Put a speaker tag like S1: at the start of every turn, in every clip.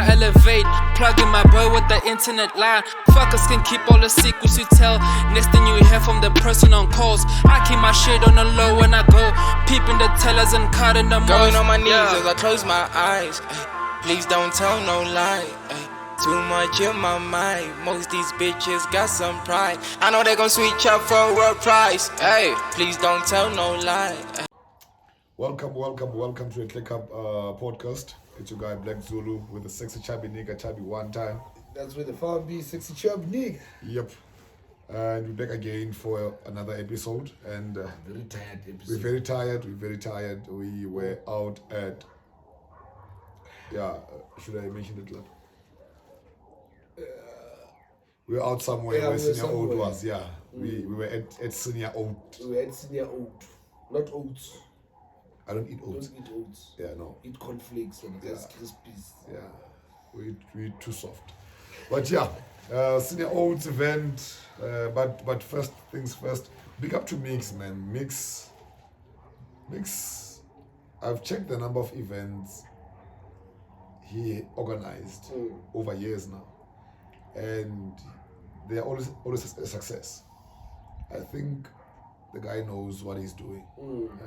S1: I elevate. Plugging my boy with the internet line. Fuckers can keep all the secrets you tell. Next thing you hear from the person on calls. I keep my shit on the low when I go. Peeping the tellers and cutting the
S2: Going on my knees as I close my eyes. Please don't tell no lie. Too much in my mind. Most these bitches got some pride. I know they gon' switch up for a price. Hey, please don't tell no lie.
S3: Welcome to the TheClearCupPodcast. It's your guy Black Zulu with the sexy chubby nigga, chubby one time.
S4: That's where the found be sexy chubby nigga.
S3: Yep. And we're back again for another episode. And
S4: Very tired episode.
S3: we're very tired. We were out at, should I mention it, lad? We were out somewhere where Senior Oat was, We were at Senior Oat.
S4: We were at Senior Oat, not oats.
S3: I don't eat oats.
S4: Don't eat oats.
S3: Yeah, no.
S4: Eat cornflakes and just crispies.
S3: Yeah, we eat too soft. But Senior Oats event. But first things first. Big up to Mix, man. Mix. I've checked the number of events he organized over years now, and they are always a success. I think the guy knows what he's doing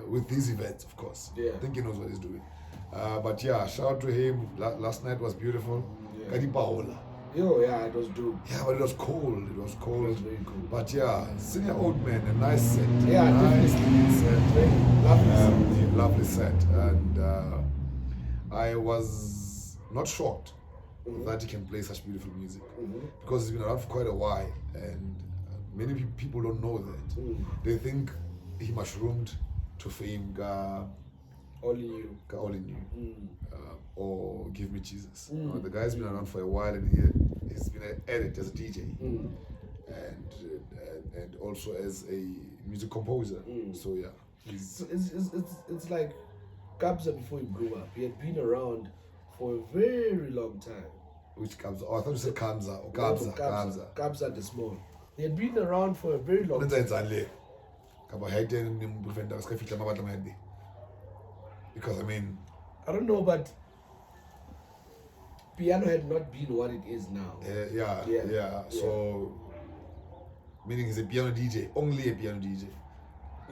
S3: with these events, of course.
S4: Yeah.
S3: I think he knows what he's doing. But shout out to him. Last night was beautiful. Kadipaola.
S4: It was dope.
S3: Yeah, but it was cold. It was
S4: very cool.
S3: But Senior Old Man, a nice set.
S4: Yeah,
S3: nicely set.
S4: Very
S3: Lovely set. And I was not shocked that he can play such beautiful music because he's been around for quite a while, and many people don't know that. They think he mushroomed to fame
S4: Only you.
S3: Or Give Me Jesus. The guy's been around for a while, and he's been at it as a DJ and also as a music composer. So
S4: It's like Kabza before he grew up. He had been around for a very long time.
S3: which comes? Oh, I thought you said Kamza or Kabza.
S4: Kabza the small. He had been around for a very long time.
S3: Because
S4: I don't know, but piano had not been what it is now.
S3: So meaning he's a piano DJ, only a piano DJ.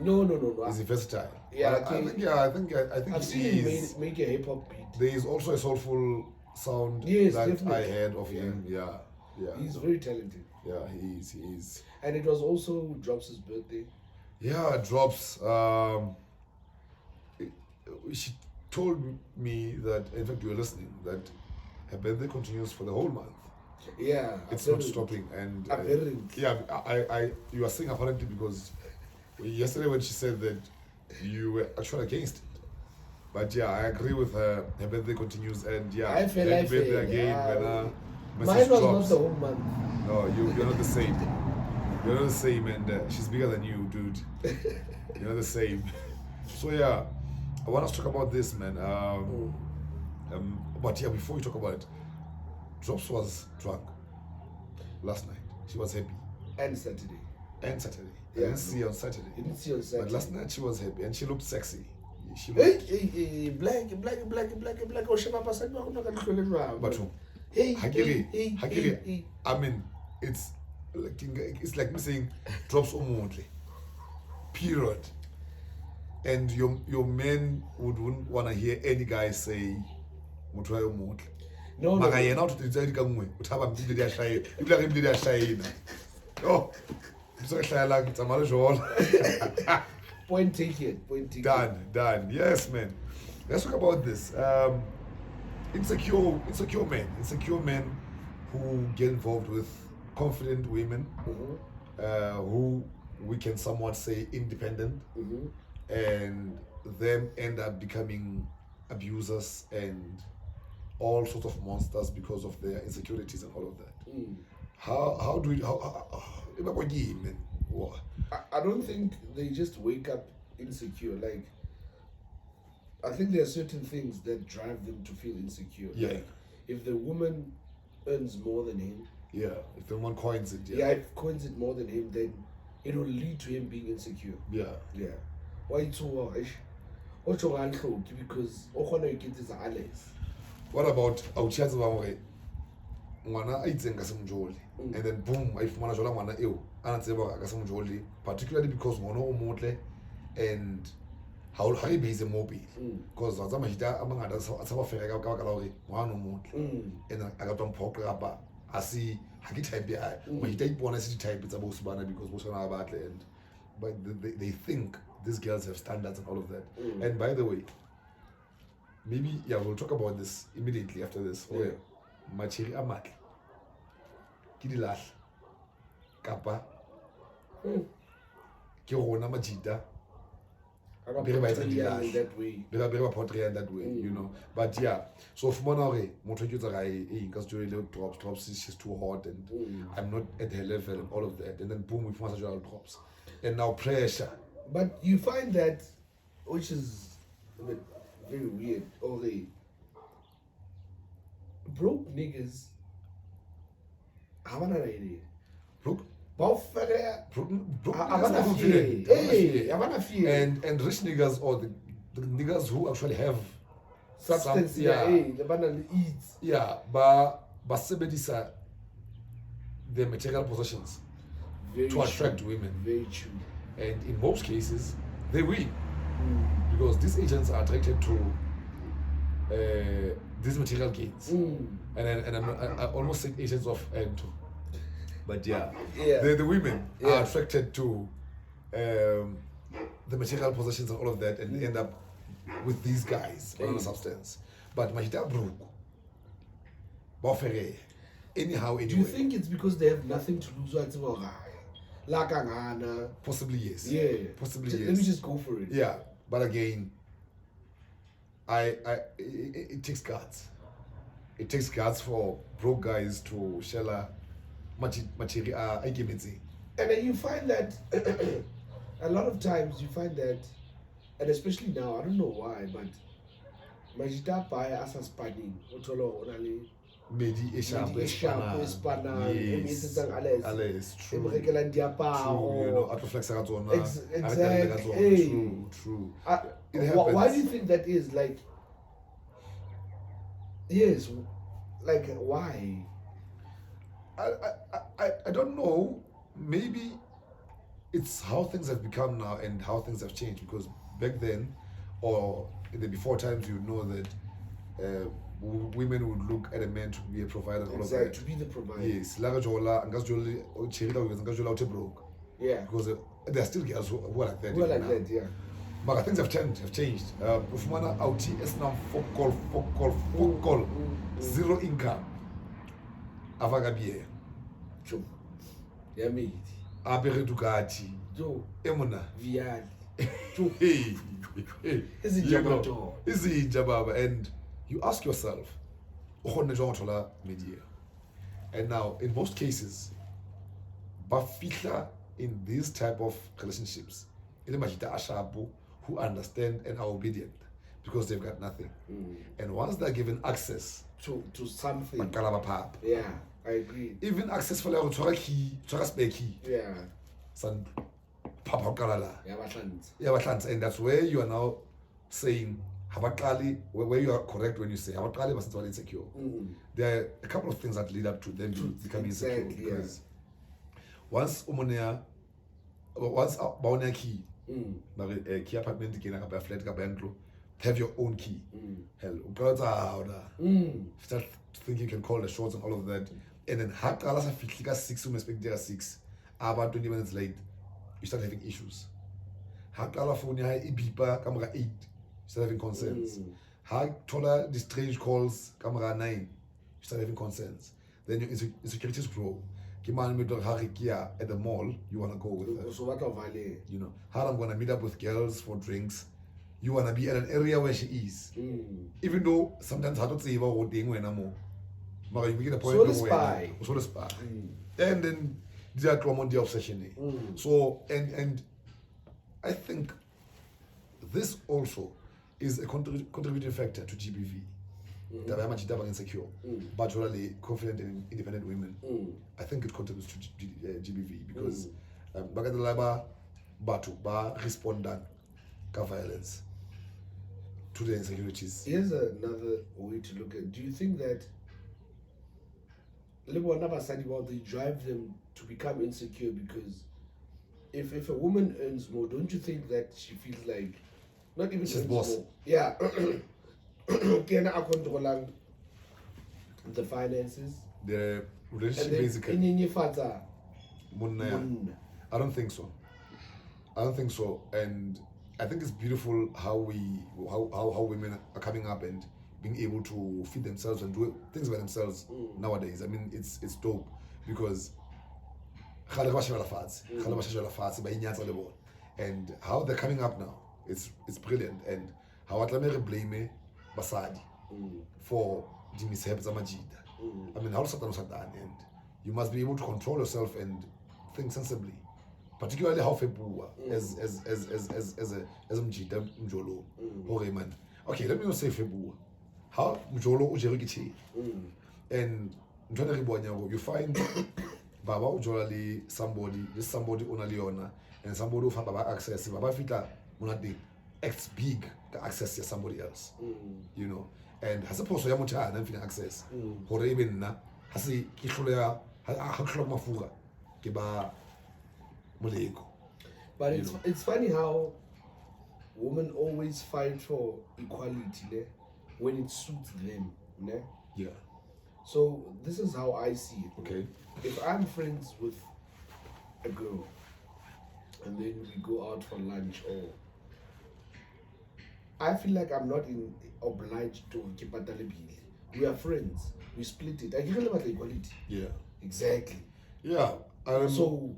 S4: No.
S3: Is he versatile?
S4: Yeah,
S3: I think
S4: I've seen him make a hip hop beat.
S3: There is also a soulful sound
S4: Yes,
S3: that
S4: definitely.
S3: I heard of him. Yeah.
S4: He's very talented.
S3: Yeah, he is.
S4: And it was also Drops' birthday.
S3: Yeah, Drops. She told me that, in fact, you were listening, that her birthday continues for the whole month.
S4: Yeah,
S3: It's not stopping. And you are saying apparently because yesterday when she said that you were actually against it. But I agree with her. Her birthday continues, and happy birthday again.
S4: Mine was not the whole month.
S3: No, you're not the same. You're not the same, and she's bigger than you, dude. You're not the same. So I want us to talk about this, man. But before we talk about it, Drops was drunk last night. She was happy.
S4: And Saturday.
S3: I didn't see her on Saturday.
S4: You didn't see her on Saturday.
S3: But last night she was happy, and she looked sexy.
S4: Hey, black. Oh,
S3: But
S4: hey.
S3: I mean, it's like me saying Drops Omontle. Period. And your men wouldn't want to hear any guy say Mutwayo Omontle.
S4: No.
S3: Magayena uthi tsedi ka ngwe uthaba mdile dia shaye. Ibla ke mdile dia shaye. Oh. Msokhlala ngitsamala jona.
S4: Point taken.
S3: Done. Yes, man. Let's talk about this. Insecure men who get involved with confident women, who we can somewhat say independent, and them end up becoming abusers and all sorts of monsters because of their insecurities and all of that. How do we man?
S4: I don't think they just wake up insecure. Like, I think there are certain things that drive them to feel insecure.
S3: Yeah.
S4: Like, if the woman earns more than him.
S3: Yeah. If the one coins it.
S4: If coins it more than him, then it will lead to him being insecure.
S3: Yeah.
S4: Why it's so harsh? Because all you get is allies.
S3: what about auchiatse ba hore ngwana a itseng ka se mojole and then boom I fumana jola ngwana eo a ntse ba ka se mojole, particularly because ngwana o motle and how e base mo pele because wa tsama hita a mangata a tsaba fela ka la hore ngwana o motle and a ka tswa mphoqa kapa a se ha ke type ya mo hita ipona se type tsa bo subana because bo sona ba batle, and but they think these girls have standards and all of that. And by the way, maybe we'll talk about this immediately after this. Machiri a matle ke di lahla kapa ke rona majita be ba etsa di lahla be ba portray in that way, you know. But so fumana hore motho ke tsa ga ka se tshwele drops she's too hot and I'm not at her level and all of that, and then boom we fumana jwale drops and now pressure.
S4: But you find that, which is a bit very weird, broke niggas haven't an idea.
S3: Broke and rich niggas, or the niggas who actually have
S4: substance, the banana eats.
S3: But sebedisa their material possessions to attract women.
S4: Very true.
S3: And in most cases, they win because these agents are attracted to these material gains. And I almost said agents of but the women are attracted to the material possessions and all of that, and end up with these guys on a substance. But Mahita broke. Anyhow, anyway.
S4: Do you think it's because they have nothing to lose?
S3: Possibly yes. Possibly yes.
S4: Let me just go for it.
S3: But again, it takes guts. It takes guts for broke guys to shell material.
S4: And then you find that a lot of times you find that, and especially now, I don't know why, but Majita buy as a spanning.
S3: Medi
S4: Espana,
S3: yes. True.
S4: You
S3: know,
S4: exactly.
S3: True.
S4: Why do you think that is? Like, yes, like why?
S3: I don't know. Maybe it's how things have become now and how things have changed, because back then or in the before times, you know that women would look at a man to be a provider and all of that.
S4: To be the provider.
S3: Yes. Because there are still girls who are like that. But things have changed. Ufumana outi esnam fokol, zero income. Avagabier.
S4: True. Yami.
S3: Abere Ducati.
S4: Jo.
S3: Emuna.
S4: Vial.
S3: Hey.
S4: Is it Jabba?
S3: Is it Jabba? And you ask yourself, and now in most cases, bafitla in these type of relationships, who understand and are obedient because they've got nothing. And once they're given access
S4: to something, I agree.
S3: Even access for like key, and that's where you are now saying where you are correct when you say insecure. There are a couple of things that lead up to them becoming insecure. Because once key, key apartment flat have your own key. Hell, start thinking you can call the shots and all of that. And then 6, 6, about 20 minutes late, you start having issues. Phone 8, you start having concerns. The strange calls, camera 9, you start having concerns. Then your insecurities grow. At the mall, you want to go with her.
S4: So what
S3: you know, how I'm going to meet up with girls for drinks. You want to be at an area where she is. Even though sometimes I don't say about what thing when I'm more. But you get a point
S4: where
S3: so the spy. And then they are common the obsession. So and I think this also is a contributing factor to GBV. That very much insecure, but really confident and independent women. I think it contributes to GBV because Bagadalaba Batu ba respondant ka violence. to the insecurities.
S4: Here's another way to look at it. Do you think that they drive them to become insecure because if a woman earns more, don't you think that she feels like not even
S3: She's
S4: earns
S3: boss.
S4: more? Yeah. Can I control the finances?
S3: The relationship
S4: And then
S3: basically. I don't think so. And I think it's beautiful how women are coming up and being able to feed themselves and do things by themselves nowadays. I mean, it's dope because and how they're coming up now, it's brilliant. And how I blame basadi for the mishaps amajida. I mean, how and you must be able to control yourself and think sensibly. Particularly how Febua as a mjida mjolo. Okay, man. Okay, let me not say Febua. How mjolo ujerikichi. And you find Baba ujolali somebody onaliona and somebody who Baba access Baba fita munadi X big to access somebody else. You know. And has a post ya mucha and access. Hore even na hasi kihlolea haklok mafuga kiba.
S4: But it's funny how women always fight for equality when it suits them.
S3: Yeah.
S4: So this is how I see it.
S3: Okay.
S4: If I'm friends with a girl and then we go out for lunch, or I feel like I'm not obliged to keep a bill. We are friends. We split it. I give about equality.
S3: Yeah.
S4: Exactly.
S3: Yeah.
S4: So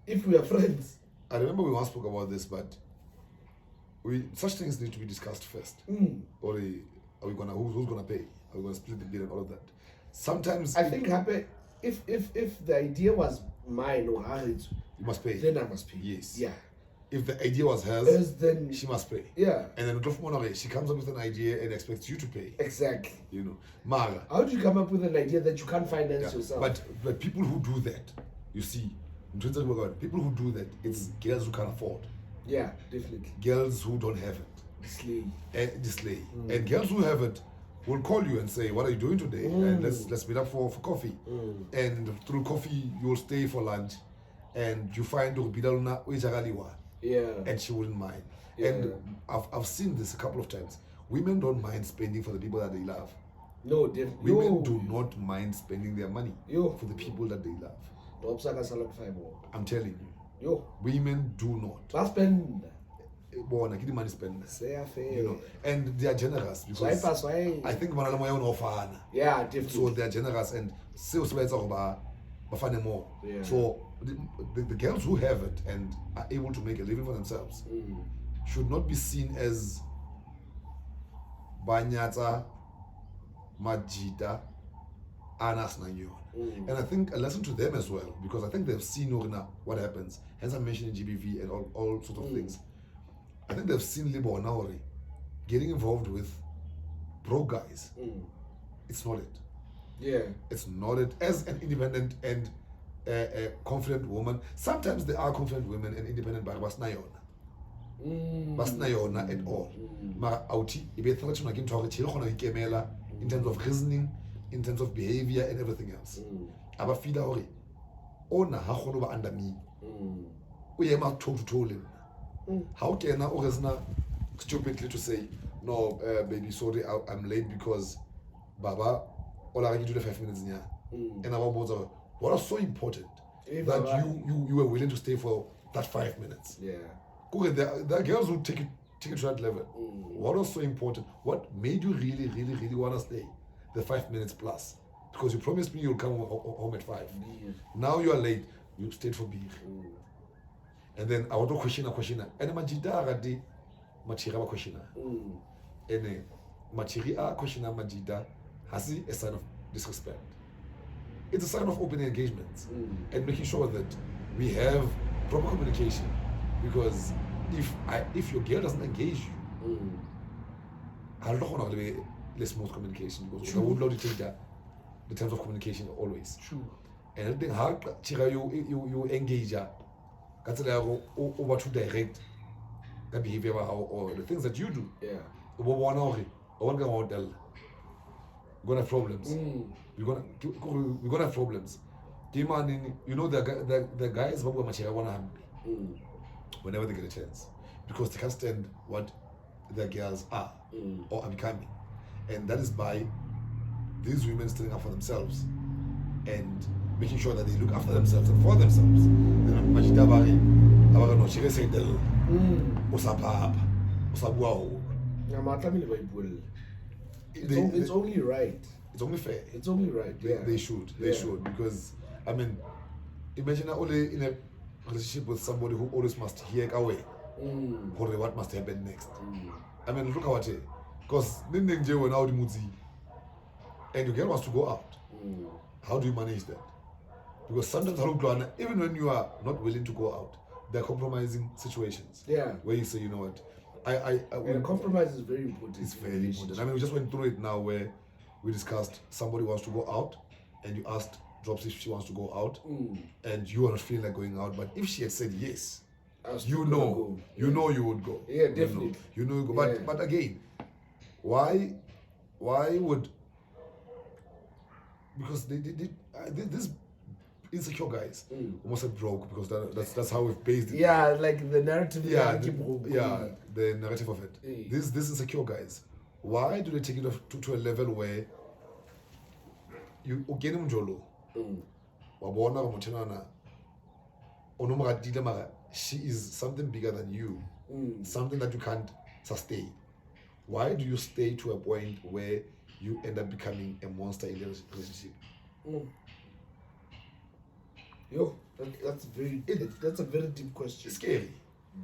S4: if we are friends,
S3: I remember we once spoke about this, but such things need to be discussed first. Or are we gonna who's gonna pay? Are we gonna split the bill and all of that? Sometimes
S4: I think if the idea was mine or hers,
S3: you must pay.
S4: then I must pay.
S3: Yes.
S4: Yeah.
S3: If the idea was hers,
S4: then
S3: she must pay.
S4: Yeah.
S3: And then she comes up with an idea and expects you to pay.
S4: Exactly.
S3: You know, Mara.
S4: How do you come up with an idea that you can't finance yourself?
S3: But people who do that, you see, people who do that, it's girls who can't afford.
S4: Yeah, definitely.
S3: Girls who don't have it.
S4: The slay.
S3: And girls who have it will call you and say, "What are you doing today?" And let's meet up for coffee. And through coffee, you will stay for lunch, and you find
S4: Yeah.
S3: and she wouldn't mind.
S4: Yeah.
S3: And I've seen this a couple of times. Women don't mind spending for the people that they love.
S4: No, definitely.
S3: Women do not mind spending their money for the people that they love. I'm telling you. Women do not.
S4: Spend.
S3: Get the money spend. You know, and they are generous because I think
S4: yeah, definitely.
S3: so they are generous and Bafana more.
S4: Yeah.
S3: So the girls who have it and are able to make a living for themselves should not be seen as banyata majida anas nanyo. And I think a lesson to them as well, because I think they've seen what happens. Hence I mentioned GBV and all sort of things. I think they've seen Libo Nauri getting involved with broke guys. It's not it.
S4: Yeah.
S3: It's not it. As an independent and a confident woman, sometimes there are confident women and independent but basnayona. Basnayona at all. Mara outi in terms of reasoning, in terms of behavior and everything else. Aba fida hore ona ha khono ba under me. O yema toe to toe. How can I stupidly to say, no, baby, sorry, I'm late because Baba, all I can do the 5 minutes in here. And I was what was so important that you were willing to stay for that 5 minutes.
S4: Yeah.
S3: Okay, there are girls who take it to that level. What was so important? What made you really, really, really want to stay? The 5 minutes plus. Because you promised me you'll come home at 5. Now you are late. You stayed for beer. And then I want to question. And majida agadi machira ba question. And machiri a question majida has a sign of disrespect. It's a sign of open engagement and making sure that we have proper communication. Because if your girl doesn't engage you, I don't want to be less smooth communication because I would not take the terms of communication always.
S4: True.
S3: And I think how you engage her. Over to direct the behavior or the things that you do.
S4: Yeah.
S3: We're gonna have problems. We're gonna have problems. You know the guys whenever they get a chance, because they can't stand what their girls are or are becoming, and that is by these women standing up for themselves and making sure that they look after themselves and for themselves. Then
S4: it's only right.
S3: It's only fair.
S4: It's only right.
S3: They should. They should, because I mean, imagine only in a relationship with somebody who always must hear away what must happen next. I mean, look at it, because and your girl wants to go out. How do you manage that? Because sometimes even when you are not willing to go out, there are compromising situations.
S4: Yeah.
S3: Where you say, you know what,
S4: and compromise is very important.
S3: It's very important. I mean, we just went through it now where we discussed somebody wants to go out, and you asked Drops if she wants to go out, and you are not feeling like going out. But if she had said yes, you know you would go.
S4: Yeah, definitely.
S3: You know, you go. But again, why would, because they this insecure guys almost said broke, because that's how we've based it.
S4: Yeah, like the narrative.
S3: The narrative of it. These insecure guys, why do they take it to a level where you ugene mjolo wabona muthenana onomagatile mara she is something bigger than you, something that you can't sustain. Why do you stay to a point where you end up becoming a monster in the relationship?
S4: That's a very deep question.
S3: It's scary.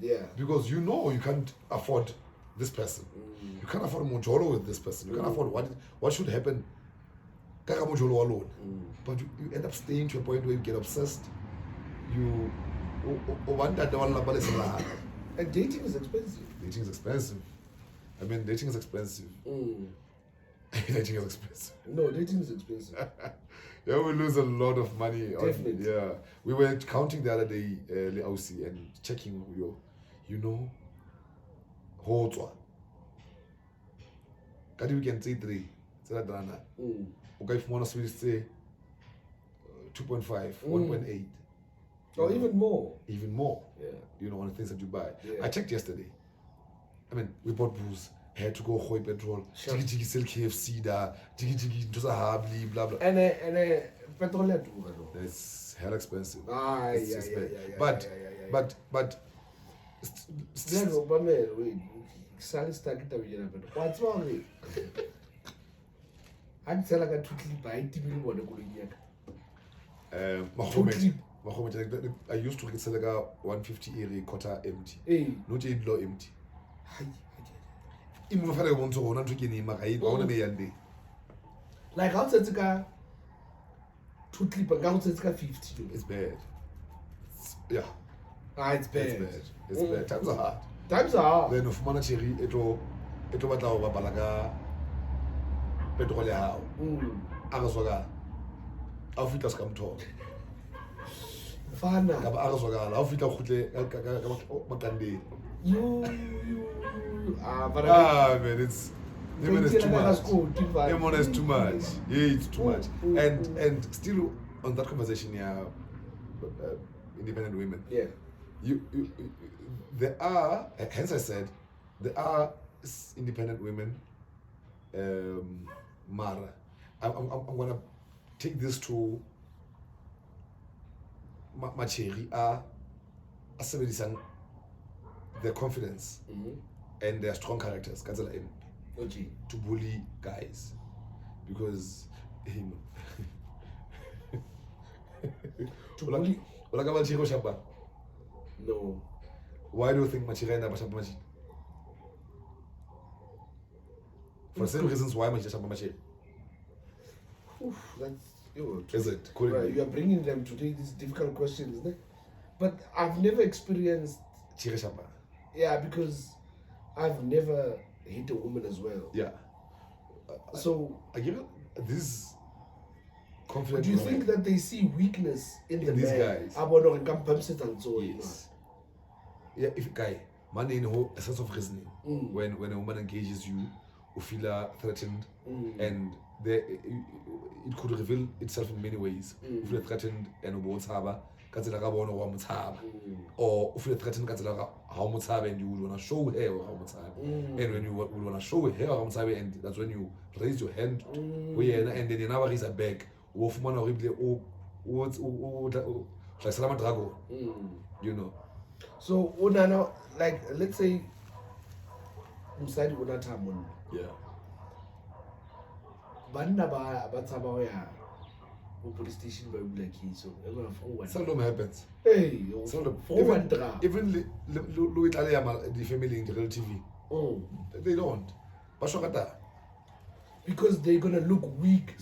S4: Yeah.
S3: Because you know you can't afford this person. You can't afford mojolo with this person. You can't afford what should happen mojolo alone. But you end up staying to a point where you get obsessed.
S4: And dating is expensive.
S3: Dating is expensive. I mean, dating is expensive. Dating is expensive.
S4: No, dating is expensive.
S3: Yeah, we lose a lot of money.
S4: Definitely.
S3: Yeah. We were counting the other day, Leausi, and checking you know, Hotswa. Kadi we can say 3. Okay, if one we say 2.5, 1.8.
S4: Or even more.
S3: Even more.
S4: Yeah.
S3: You know, one of the things that you buy.
S4: Yeah.
S3: I checked yesterday. I mean, we bought booze, had to go Hoy petrol, jiggy sell KFC da, jiggy to Sahabli, blah blah.
S4: And petrol
S3: It's hell expensive.
S4: But what's wrong with I'd sell like a 2 clip by 80 million water
S3: I used to sell like a 150 area quarter empty. Not a low empty.
S4: Like how says a 2 clip and how says 50.
S3: It's bad.
S4: It's bad.
S3: It's bad. Times are hard. Then of monetary eto batla ba balaga petrol ya hao. Akazwakala. Awufika sikamthola.
S4: Bafana.
S3: Ngaba akazwakala. Awufika ukhutle makandeni. Man, it's too much. Is too much. Yeah, it's too much. And still on that conversation, independent women.
S4: Yeah.
S3: There are, hence I said, there are independent women. Mara, I'm gonna take this to Macheri their confidence and their strong characters to bully guys, because
S4: to bully. No.
S3: Why do you think Machiri and Abashab Machi? For the same reasons why Machiri Shab Machi. Is it?
S4: Right, you are bringing them to take these difficult questions, isn't it? But I've never experienced
S3: Chireshaba.
S4: Yeah, because I've never hit a woman as well.
S3: Yeah.
S4: So
S3: I give it this confidence.
S4: Do you think that they see weakness in the
S3: these
S4: man?
S3: guys?
S4: Yes.
S3: Yeah, if guy, money in a sense of reasoning. When a woman engages you feel threatened, and it could reveal itself in many ways. You feel threatened and or if you're threatened how much and you would want to show her how much and when you would want to show her how much and that's when you raise your hand and then you never raise a bag you know.
S4: So like let's say yeah. Banna ba tshaba ho ya police station ba bula case so
S3: seldom happens.
S4: Hey,
S3: seldom.
S4: Even
S3: the family in real TV. They don't.
S4: Because they're gonna look weak.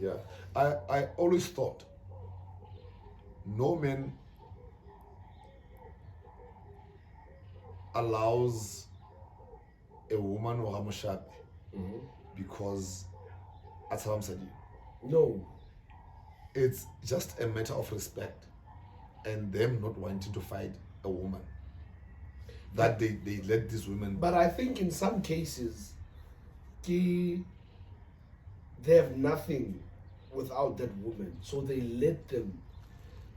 S3: Yeah. I always thought no man allows a woman or a mushabe because
S4: no.
S3: It's just a matter of respect and them not wanting to fight a woman. That they let these women.
S4: But I think in some cases, they have nothing without that woman, so they let them.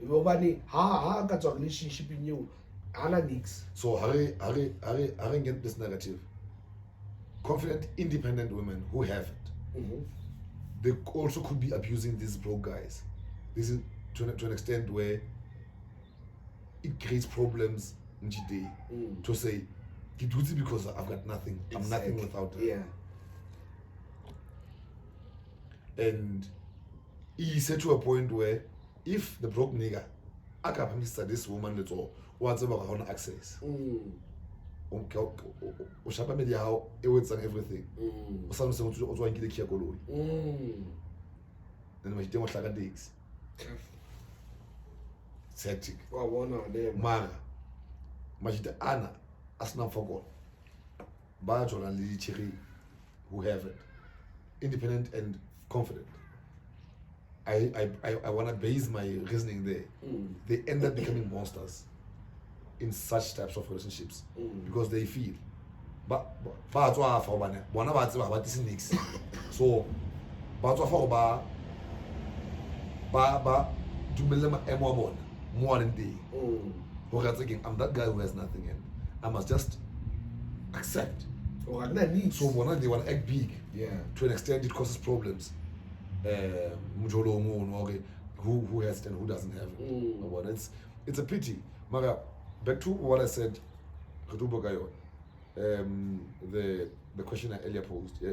S4: Relationship in you,
S3: so Harry get this narrative. Confident, independent women who have it. They also could be abusing these broke guys. This is to an extent where it creates problems in today to say, it would because I've got nothing. Exactly. I'm nothing without her.
S4: Yeah.
S3: And he said to a point where if the broke nigga, I can promise this woman little what's about on access. Ushapa media how it works and everything. Something to also get the kia goloi. Then we don't like a digs. Septic. Mara. Majida Anna, as not forgot. Bajo and Lily Cherry, who have it. Independent and confident. I want to base my reasoning there. They end up becoming monsters in such types of relationships because they feel. But one of this next. So, more than day. I'm that guy who has nothing, and I must just accept. So when they want to act big, to an extent it causes problems. Who has it and who doesn't have it. It's a pity. Mara, back to what I said, the question I earlier posed,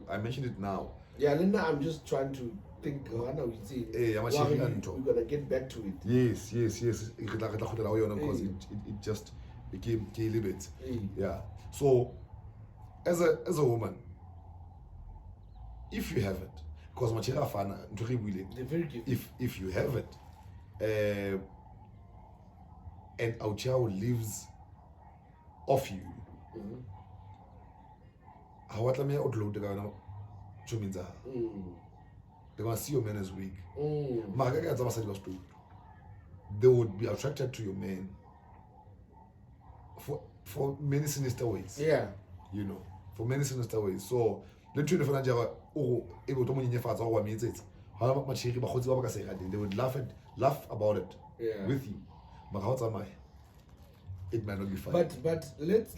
S3: I mentioned it now.
S4: Yeah, Linda, I'm just trying to think. We're gonna get back to it.
S3: Yes. Because it just became a little bit. Yeah. So, as a woman, if you have it, because if you have it, and our child lives off you, how they're gonna see your man as weak. They would be attracted to your man for many sinister ways.
S4: Yeah.
S3: You know, for many sinister ways. So literally they would laugh about it with you. But how am I? It might not be fun.
S4: But let's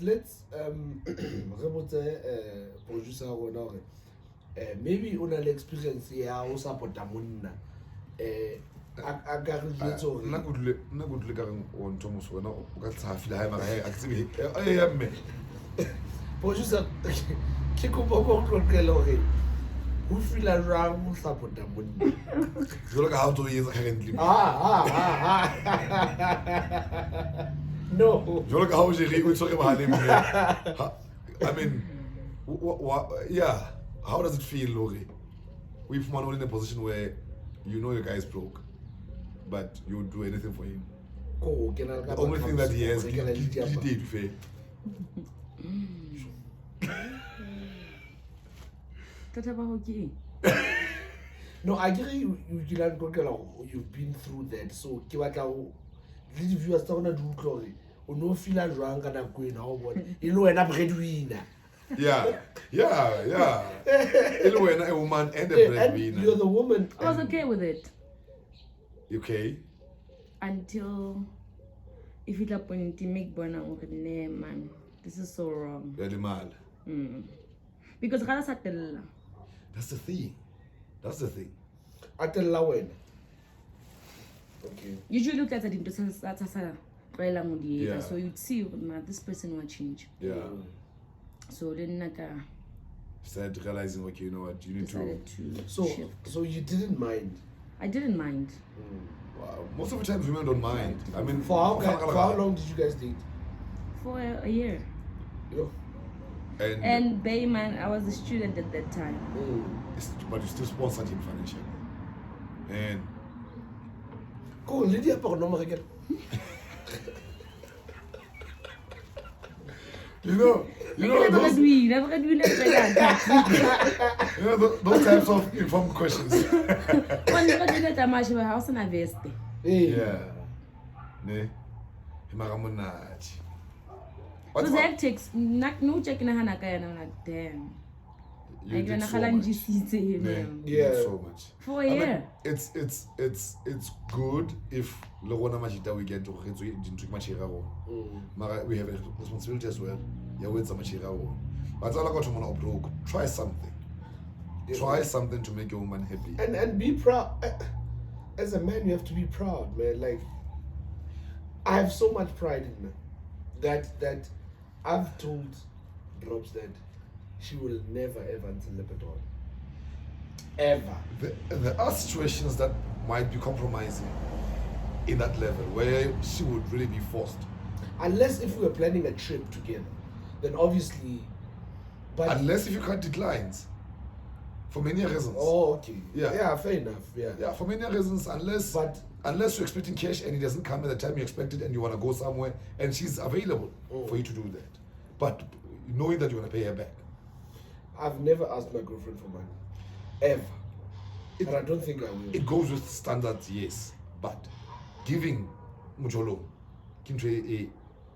S4: producer maybe on an experience here support monna producer who feel around support monna
S3: look how to use currently.
S4: No.
S3: Look how she talking about him. I mean, yeah. How does it feel, Lori? We've one in a position where you know your guy is broke, but you would do anything for him. The only thing that he has is fair.
S4: No, I agree. You've been through that. So, the viewers don't do glory. No feel drunk and I'm going home. You know, and I'm breadwinner.
S3: Yeah. When a woman and a breadwinner.
S4: You're the woman.
S5: I was okay with it.
S3: Okay.
S5: Until if it happened to make Bona, man, this is so wrong.
S3: Very mal.
S5: Because
S3: That's the thing.
S4: I tell Lawen. Okay.
S5: Usually look at it into
S3: Yeah.
S5: so you'd see this person will change.
S3: Yeah.
S5: So then
S3: Started realizing, okay, you know what, you need
S5: decided
S3: to.
S5: to shift.
S4: So you didn't mind.
S5: I didn't mind.
S3: Wow. Most of the times women don't mind. I mean,
S4: For how long did you guys date?
S5: For a year.
S4: You know?
S5: And Bayman, I was a student at that time.
S3: But you still sponsored him financially. And
S4: Cool. Lydia Pornomer again.
S3: you know those types of informed questions. Yeah. Ne. Himagamunach.
S5: Because that takes no checking a hanaka and I'm like, damn.
S3: You did so
S5: Yeah.
S3: So much.
S5: For a year.
S3: It's good if Lorona Machita we get to Machira. We have a responsibility as well. Yeah, with some Machira. But all I got to try something. Try something to make your woman happy.
S4: And be proud. As a man, you have to be proud, man. Like, I have so much pride in me that I've told Robs that she will never ever sleep at all. Ever.
S3: There are situations that might be compromising in that level where she would really be forced.
S4: Unless if we were planning a trip together, then obviously. But
S3: unless if you can't declines. For many reasons.
S4: Oh, okay.
S3: Yeah.
S4: Yeah, fair enough. Yeah.
S3: Yeah, for many reasons, unless you're expecting cash and it doesn't come at the time you expect it and you want to go somewhere and she's available for you to do that. But knowing that you want to pay her back.
S4: I've never asked my girlfriend for money. Ever. And I don't think I will.
S3: It goes with standards, yes. But giving Mujolo,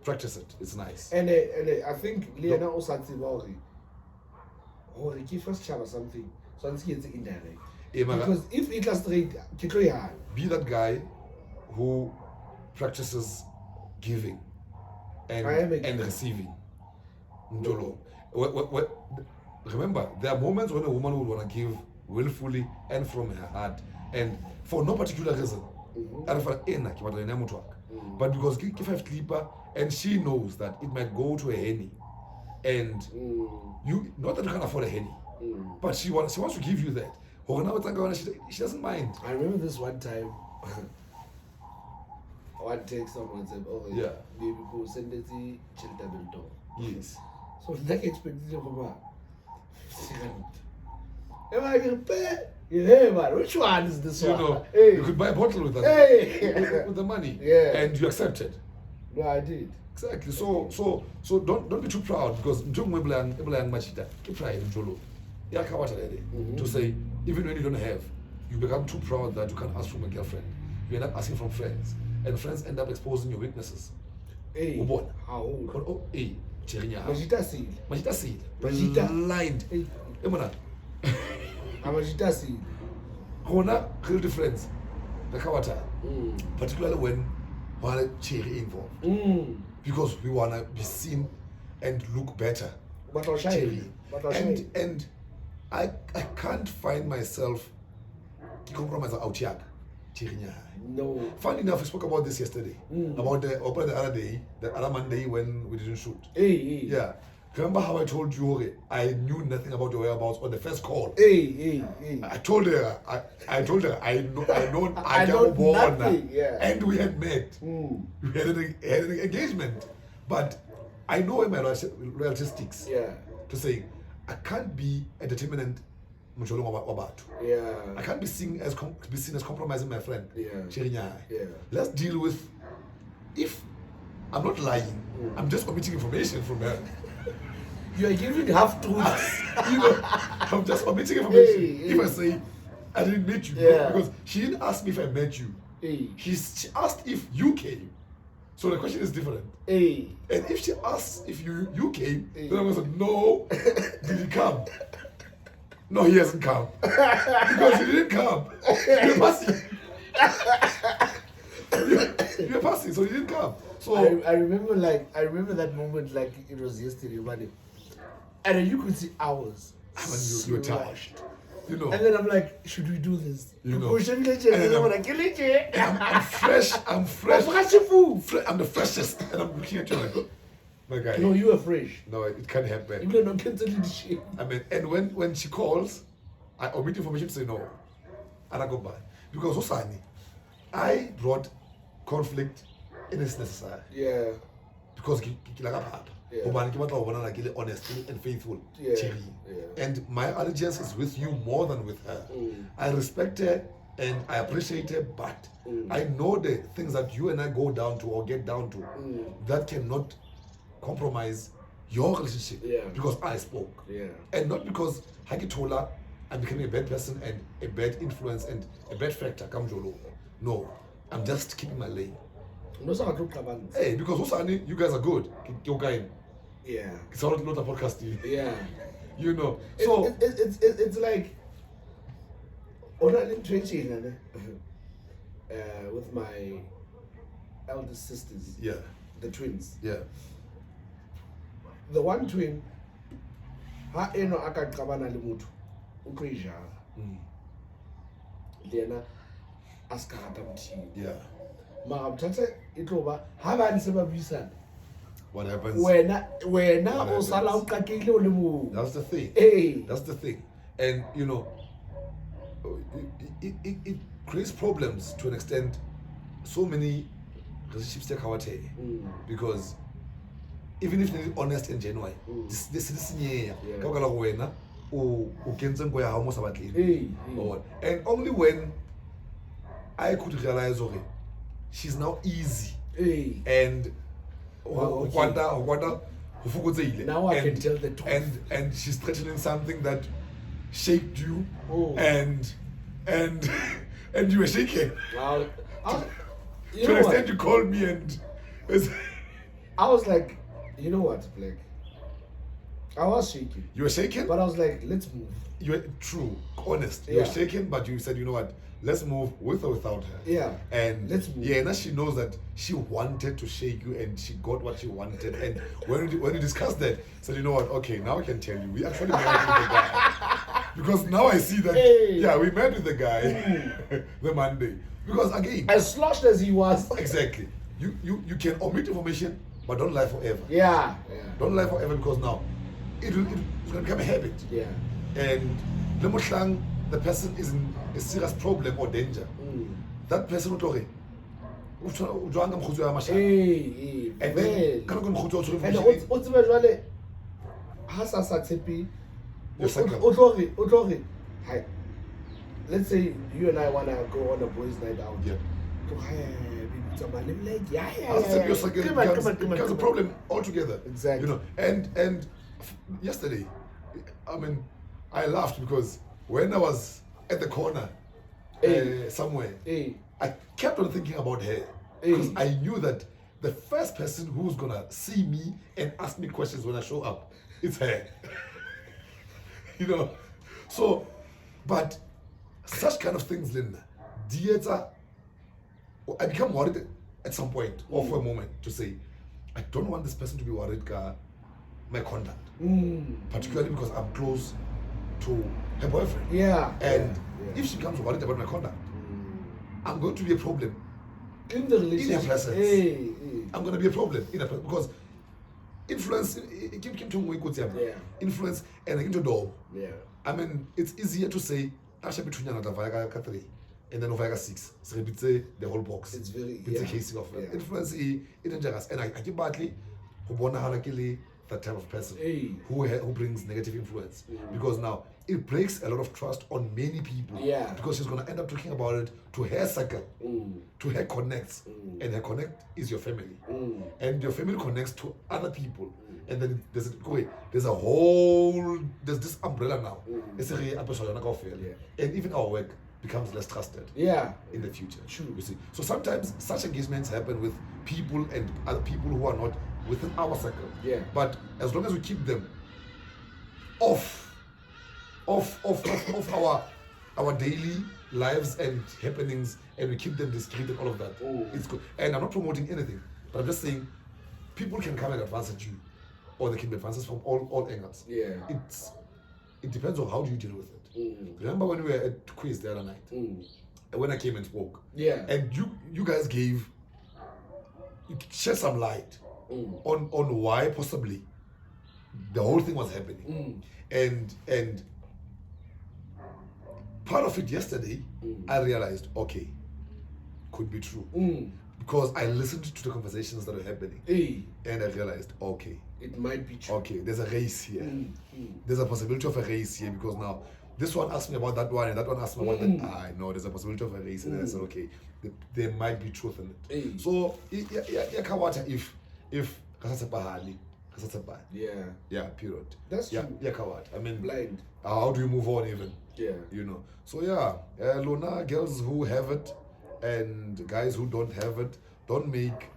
S3: practice it. It's nice.
S4: And I think Liana also said, he first chava something. So I think it's indirect. Because if it was straight,
S3: be that guy who practices giving and receiving. Mujolo. Remember, there are moments when a woman would want to give willfully and from her heart, and for no particular reason. But because if I have clipper and she knows that it might go to a henny, and you not that you can't afford a henny, but she wants to give you that. She doesn't mind.
S4: I remember this one time. One text someone said, "Oh yeah, baby, go send it to Chiltable door."
S3: Yes.
S4: So that expected from am I gonna pay? Yeah, man. Which one is this one?
S3: You know,
S4: hey.
S3: you could buy a bottle with that.
S4: Hey.
S3: with the money.
S4: Yeah.
S3: And you accepted.
S4: No, I did.
S3: Exactly. So don't be too proud because keep pride to say even when you don't have, you become too proud that you can't ask from a girlfriend. You end up asking from friends, and friends end up exposing your weaknesses.
S4: Hey.
S3: How old? Oh, hey.
S4: Majita seed.
S3: Blind.
S4: Majita seed.
S3: Hona real friends. Particularly when one cherry involved. Because we wanna be seen and look better.
S4: But I'll shine.
S3: And I can't find myself compromise out here.
S4: No.
S3: Funny enough, we spoke about this yesterday. About the other day, the other Monday when we didn't shoot.
S4: Hey.
S3: Yeah. Remember how I told you I knew nothing about your whereabouts on the first call?
S4: Hey.
S3: I told her I know
S4: nothing. Yeah.
S3: And we had met. We had an engagement. But I know where my loyalty sticks.
S4: Yeah.
S3: To say I can't be a determinant.
S4: Yeah.
S3: I can't be seen as compromising my friend.
S4: Yeah.
S3: Let's deal with. If I'm not lying, I'm just omitting information from her.
S4: You are giving half truths.
S3: I'm just omitting information. If I say I didn't meet you.
S4: Yeah.
S3: Because she didn't ask me if I met you.
S4: Hey.
S3: She asked if you came. So the question is different.
S4: Hey.
S3: And if she asks if you came,
S4: Hey.
S3: then I'm going to say, no, did he come? No, he hasn't come. Because he didn't come. You're passing. You're passing, so he didn't come. So
S4: I remember that moment like it was yesterday, buddy. And then you could see hours.
S3: you were tired. You know.
S4: And then I'm like, should we do this?
S3: You know.
S4: And
S3: I'm fresh. I'm fresh. I'm the freshest. And I'm looking at you like, my guy.
S4: No, you are fresh.
S3: No, it can't happen.
S4: You don't cancel the shit.
S3: I mean, and when she calls, I omit information to say no. And I go back. Because Osani, I brought conflict in its necessary.
S4: Yeah.
S3: Because
S4: Yeah.
S3: honest and faithful.
S4: Yeah.
S3: Thierry.
S4: Yeah.
S3: And my allegiance is with you more than with her. I respect her and I appreciate her, but I know the things that you and I go down to or get down to that cannot compromise your relationship.
S4: Yeah.
S3: Because I spoke.
S4: Yeah.
S3: And not because Hagitola I'm becoming a bad person and a bad influence and a bad factor. No, I'm just keeping my lane. Hey, because Usani, you guys are good.
S4: Yeah.
S3: It's not a podcast.
S4: Yeah.
S3: You know. So
S4: it's like with my eldest sisters.
S3: Yeah.
S4: The twins.
S3: Yeah.
S4: The one twin, Lena askata mthini.
S3: Yeah.
S4: Mara mthathe itloba ha ba nse ba buisana.
S3: What happens?
S4: Wena osala uqakile o le mo.
S3: That's the thing.
S4: Hey.
S3: That's the thing. And you know, it creates problems to an extent. So many relationships take our take because even if they're honest and genuine, this is yeah. And only when I could realize, okay, she's now easy and
S4: now I can tell the truth.
S3: And she's threatening something that shaped you and you were shaken.
S4: Wow.
S3: To an extent you called me and
S4: I was like, you know what, Blake? I was shaking.
S3: You were shaken?
S4: But I was like, let's move.
S3: You were true, honest. You were shaken, but you said, you know what? Let's move with or without her.
S4: Yeah.
S3: And
S4: let's move.
S3: Yeah, now she knows that she wanted to shake you and she got what she wanted. And when you discussed that, said, you know what? Okay, now I can tell you. We actually met with the guy. Because now I see that, yeah, we met with the guy the Monday. Because again,
S4: as sloshed as he was.
S3: Exactly. You can omit information, but don't lie forever.
S4: Yeah.
S3: Don't lie forever because now it's going to become a habit.
S4: Yeah.
S3: And the person is in a serious problem or danger. That person will talk. And
S4: let's say you and I want to go on a boys' night out.
S3: Yeah.
S4: Come on.
S3: Because a problem altogether.
S4: Exactly.
S3: You know, and yesterday, I mean, I laughed because when I was at the corner somewhere, I kept on thinking about her because I knew that the first person who's gonna see me and ask me questions when I show up, it's her. You know, so, but such kind of things, Linda, I become worried at some point or for a moment to say, I don't want this person to be worried about my conduct, particularly because I'm close to her boyfriend.
S4: Yeah.
S3: And if she becomes worried about my conduct, I'm going to be a problem
S4: in the relationship.
S3: In her presence. I'm going to be a problem in her presence because influence, influence and into door.
S4: Yeah.
S3: I mean, it's easier to say, I should be 3 and then over 6. So repeat the whole box.
S4: It's very
S3: a case of influence is dangerous. And I keep badly that type of person who brings negative influence. Because now it breaks a lot of trust on many people.
S4: Yeah.
S3: Because she's gonna end up talking about it to her circle, to her connects. And her connect is your family. And your family connects to other people. And then there's this umbrella now. It's a and even our work becomes less trusted.
S4: Yeah.
S3: In the future.
S4: True.
S3: You see. So sometimes such engagements happen with people and other people who are not within our circle.
S4: Yeah.
S3: But as long as we keep them off our daily lives and happenings, and we keep them discreet and all of that, it's good. And I'm not promoting anything, but I'm just saying people can come and advance at you, or they can be advances from all angles.
S4: Yeah.
S3: It depends on how do you deal with it. Remember when we were at quiz the other night, when I came and spoke, and you guys shed some light on why possibly the whole thing was happening, and part of it yesterday, I realized, okay, could be true. Because I listened to the conversations that were happening, and I realized, okay,
S4: it might be true.
S3: Okay, there's a race here. There's a possibility of a race here, because now this one asked me about that one, and that one asked me about that. I know there's a possibility of a race, and I said, okay, there might be truth in it. So, if yeah, period.
S4: That's true.
S3: I mean,
S4: Blind.
S3: How do you move on even?
S4: Yeah.
S3: You know. So yeah, Lona, girls who have it and guys who don't have it, don't make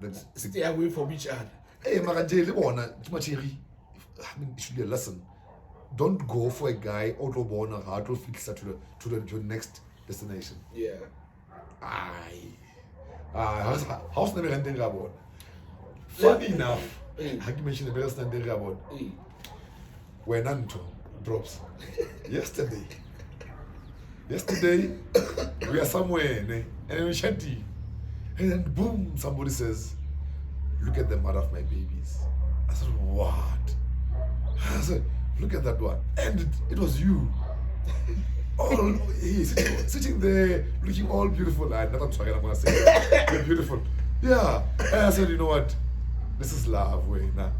S3: that.
S4: Stay away from each other.
S3: Hey, Marajeli, I mean, it should be a lesson. Don't go for a guy out of born or hard to fix that to your next destination.
S4: Yeah.
S3: How's never ending about? Funny enough, how you mention the best ending about? When Anto drops yesterday, we are somewhere and we shanty, and then boom, somebody says, "Look at the mother of my babies." I said, "What?" I said, "Look at that one," and it was you. All sitting there, looking all beautiful. I'm gonna say you're beautiful. Yeah, and I said, "You know what? This is love, way now."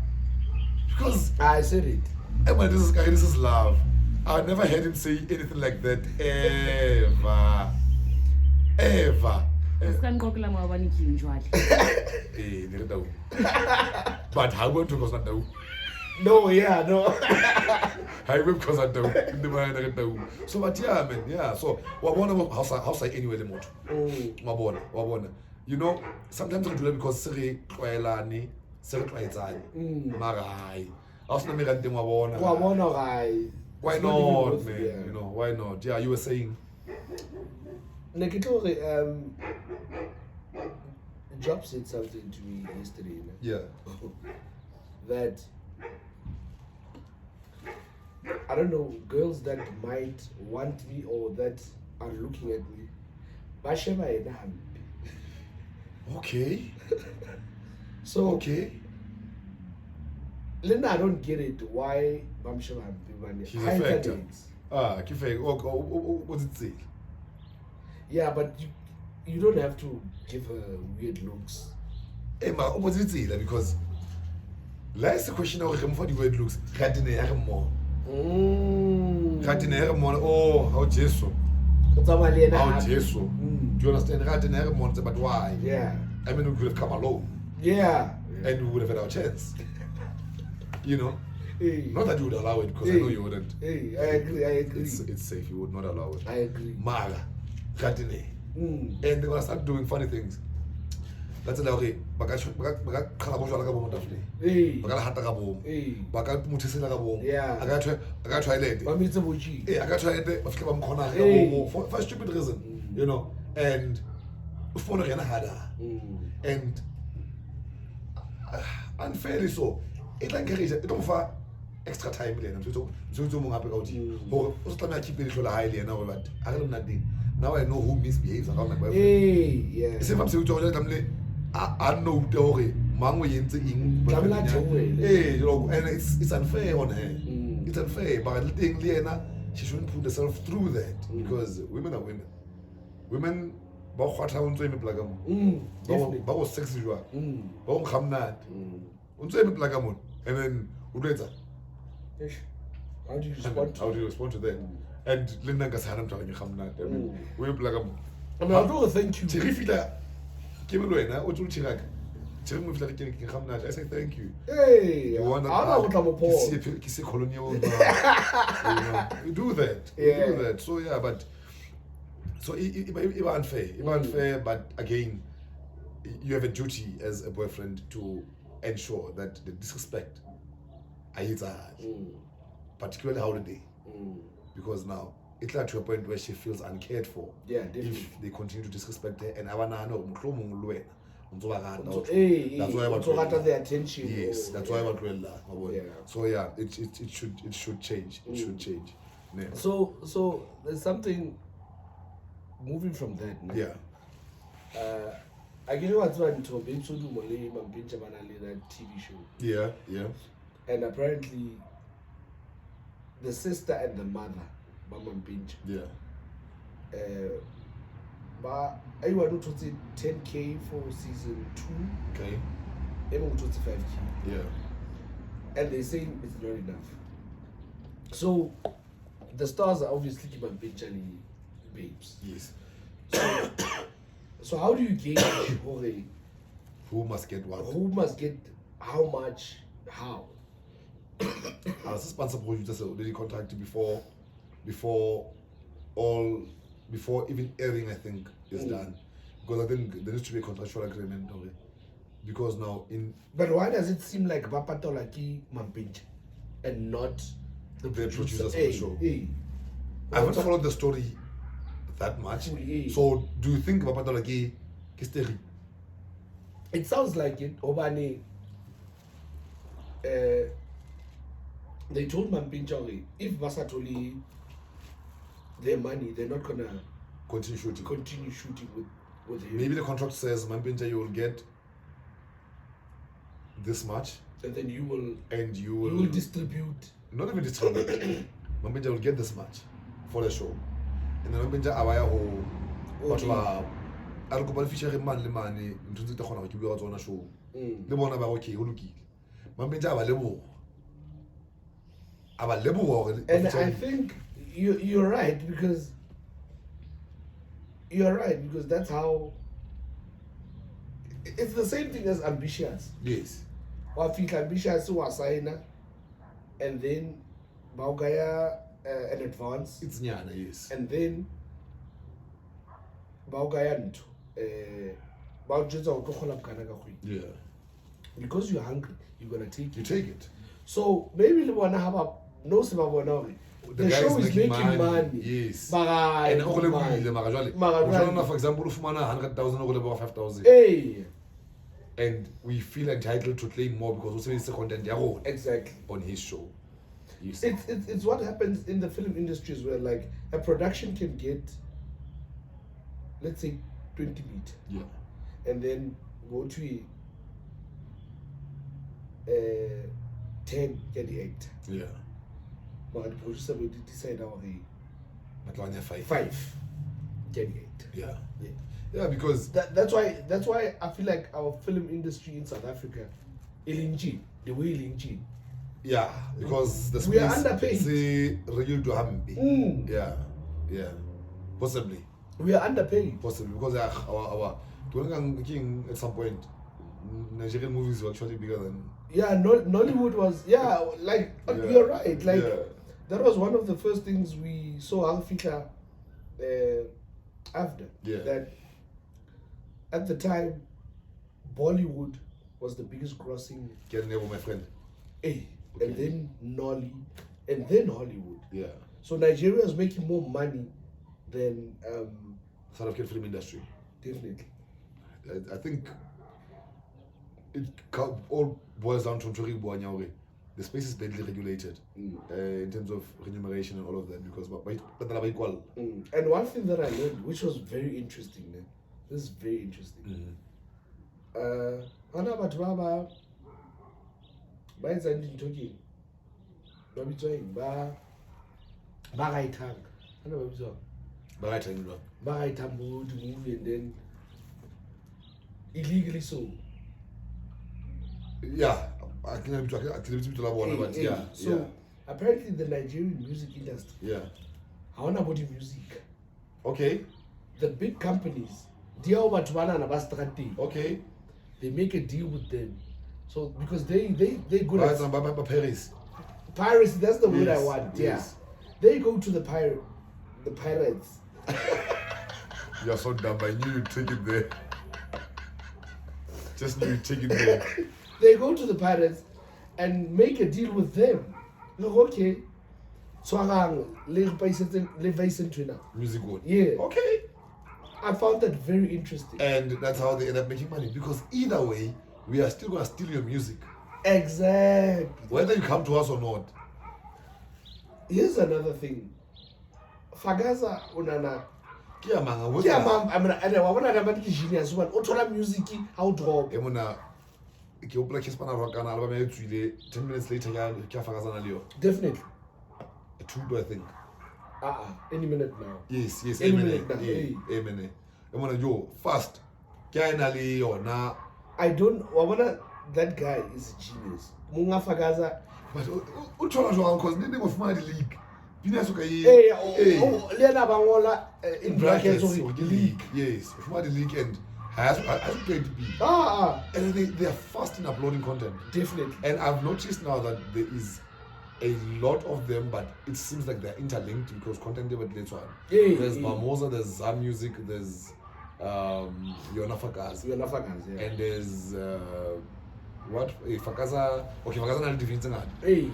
S3: Because
S4: I said it.
S3: This is love. I never heard him say anything like that ever. But how about to cause that?
S4: No, yeah, no.
S3: I will cause that. So, but yeah, man, yeah. So, how's I anyway the motor? Wabona. You know, sometimes I do that because Siri Quailani, Siri Quaitani, Marai. Why not, man?
S4: Yeah.
S3: You know, why not? Yeah, you were saying.
S4: Job said something to me yesterday.
S3: Yeah.
S4: That I don't know, girls that might want me or that are looking at me.
S3: Okay.
S4: So
S3: okay.
S4: Linda, I don't get it. Why
S3: She's a factor. What's it say?
S4: Yeah, but you don't have to give her weird looks.
S3: Hey, what's it say? Because last question of him for the weird looks. Oh, how Jesus. How Jesus. Do you understand? But why?
S4: Yeah.
S3: I mean, we could have come alone.
S4: Yeah.
S3: And we would have had our chance. You know?
S4: Hey.
S3: Not that you would allow it, because I know you wouldn't.
S4: Hey, I agree.
S3: It's safe, you would not allow it.
S4: I agree.
S3: Mara. And they're going to start doing funny things. That's a okay.
S4: Hey.
S3: Yeah. For a stupid reason, you know. And and unfairly so. It like it don't for extra time. Now I know who misbehaves around my boyfriend.
S4: Hey, yeah.
S3: If I'm saying I know the hey, you know, and it's unfair on her. It's unfair, but I think she shouldn't put herself through that, because women are women. Women,
S4: definitely.
S3: Sexy, and then
S4: how do you respond?
S3: How do you respond to that? And Linda Gasanam telling you, I
S4: mean, I'll do a thank you.
S3: Chirifita, Kimulena, what will Chirac? I say thank you.
S4: Hey,
S3: You want
S4: I don't know
S3: to colonial. You do that.
S4: Yeah.
S3: You do that. So yeah, but so it unfair. It unfair, but again, you have a duty as a boyfriend to ensure that the disrespect is particularly holiday, because now it's like to a point where she feels uncared for.
S4: Yeah, definitely.
S3: If they continue to disrespect her, and that's why I want
S4: the attention.
S3: yes, that's why I want to
S4: Yeah.
S3: So yeah, it should change. It should change. Yeah.
S4: So there's something moving from that. No?
S3: Yeah.
S4: I get what's one to be to do Mampintsha that TV show.
S3: Yeah. Yeah.
S4: And apparently the sister and the mother, Mampintsha.
S3: Yeah.
S4: But I want to say 10K for season 2.
S3: Okay.
S4: Even 25K.
S3: Yeah.
S4: And they say it's not enough. So the stars are obviously Mampintsha babes.
S3: Yes.
S4: So how do you gauge
S3: Who must get what?
S4: who must get how much, how?
S3: As a sponsor you just already contacted before even airing, I think, is done, because I think there needs to be a contractual agreement of it, because now in
S4: But why does it seem like Bapatolaki Mampintsha and not the
S3: producers of the
S4: Hey,
S3: show.
S4: hey.
S3: I haven't followed the story that much.
S4: Hey.
S3: So do you think Bapatolaki Kisteri?
S4: It sounds like it. Obani, they told Mampintsha if Basatoli their money, they're not gonna
S3: Continue shooting.
S4: continue shooting with him.
S3: Maybe the contract says, Mampintsha, you will get this much,
S4: And then you will
S3: and you
S4: you
S3: will
S4: will distribute.
S3: not even distribute. Mampintsha will get this much for the show, and then Mampintsha abaya ho batho ba a re kopa feature man le mane ntse tse kgona go ke bua tsona show le bona ba okay ho lokile. Mampintsha aba lebo
S4: And I think you're right because that's how it's the same thing as Ambitious.
S3: yes,
S4: Wafika Ambitious was signer and then Baugaya an advance
S3: it's nyana, yes,
S4: and then Baugaya
S3: yeah,
S4: because you're hungry, you're gonna take
S3: you
S4: it.
S3: take it.
S4: So maybe the one have a no the
S3: guy
S4: show is making money.
S3: yes,
S4: But
S3: and o go lebile mara jwale
S4: Mara jwale.
S3: o for example, o fumana 100,000 o go lebo 5,000,
S4: hey,
S3: and we feel entitled to claim more because also it's the content ya rona
S4: exactly.
S3: on his show. You see?
S4: It's what happens in the film industry as well. Like a production can get, let's say, 20 meter,
S3: Yeah,
S4: and then go to 10 get the 8.
S3: yeah,
S4: But the producer will decide
S3: but one 5.
S4: 5 get the 8.
S3: Yeah,
S4: Yeah.
S3: yeah, because
S4: That's why I feel like our film industry in South Africa, the way Ilinji.
S3: yeah, because the
S4: We are
S3: space
S4: underpaid.
S3: the real to hambi. Yeah, possibly
S4: We are underpaid.
S3: because our king at some point Nigerian movies were actually bigger than
S4: Yeah, Nollywood was like
S3: Yeah.
S4: you're right. Like
S3: Yeah.
S4: that was one of the first things we saw Africa after.
S3: Yeah.
S4: That at the time Bollywood was the biggest grossing
S3: Get Never, my friend.
S4: and
S3: Okay.
S4: then Nolly and then Hollywood.
S3: Yeah,
S4: So Nigeria is making more money than
S3: South African film industry.
S4: definitely.
S3: I think it all boils down to the space is badly regulated in terms of remuneration and all of that, because but they're equal.
S4: And one thing that I learned, which was very interesting, man. This is very interesting. Hana batho ba etsang dintho ba bitswang ba gaithang. Hana ba bitswang
S3: But I tell you,
S4: ba gaithang bo di-movie and then illegally so.
S3: yeah, I can't but yeah,
S4: So apparently the Nigerian music industry,
S3: yeah.
S4: hawana body music.
S3: Okay,
S4: The big companies, they are batho bana na ba strateng.
S3: okay,
S4: they make a deal with them. So because they good
S3: Right,
S4: at
S3: Paris.
S4: piracy, that's the word I
S3: Yes,
S4: want.
S3: yes.
S4: Yeah. They go to the pirates.
S3: You're so dumb. I knew you'd take it there. Just knew you'd take it there.
S4: They go to the pirates and make a deal with them. Look, okay. Tshwarang, le ba isentwena.
S3: Music one.
S4: Yeah.
S3: Okay.
S4: I found that very interesting.
S3: And that's how they end up making money. Because either way, we are still gonna steal your music.
S4: Exactly.
S3: Whether you come to us or not.
S4: Here's another thing. Fagaza unana.
S3: Kia manga, what's
S4: Yeah,
S3: that?
S4: ma'am. I mean, I want to have genius. One, otola music, how drop.
S3: Emona, ke opla ke spana rockana album e tswile 10 minutes later ke a fagazana le yo.
S4: Definitely.
S3: A tudo, I think.
S4: Any minute now.
S3: Yes,
S4: Any
S3: Emene.
S4: minute now, hey.
S3: Emene. Emona yo, fast. Ke a ena le yona.
S4: I don't. Wabona, that guy is a genius. Munga Fagaza.
S3: But uthola jwang cause nene go fumana di league. Pina soka ye.
S4: Hey, Lena Bangola in brackets of
S3: the league. Yes, fumana di league and has played to be. And they are fast in uploading content.
S4: Definitely.
S3: And I've noticed now that there is a lot of them, but it seems like they're interlinked because content they would later on. There's Mamoza, there's Zam Music, there's Yona Fagaz.
S4: Yeah.
S3: And there's what? Fagaza. Okay, Fagaza na different thing.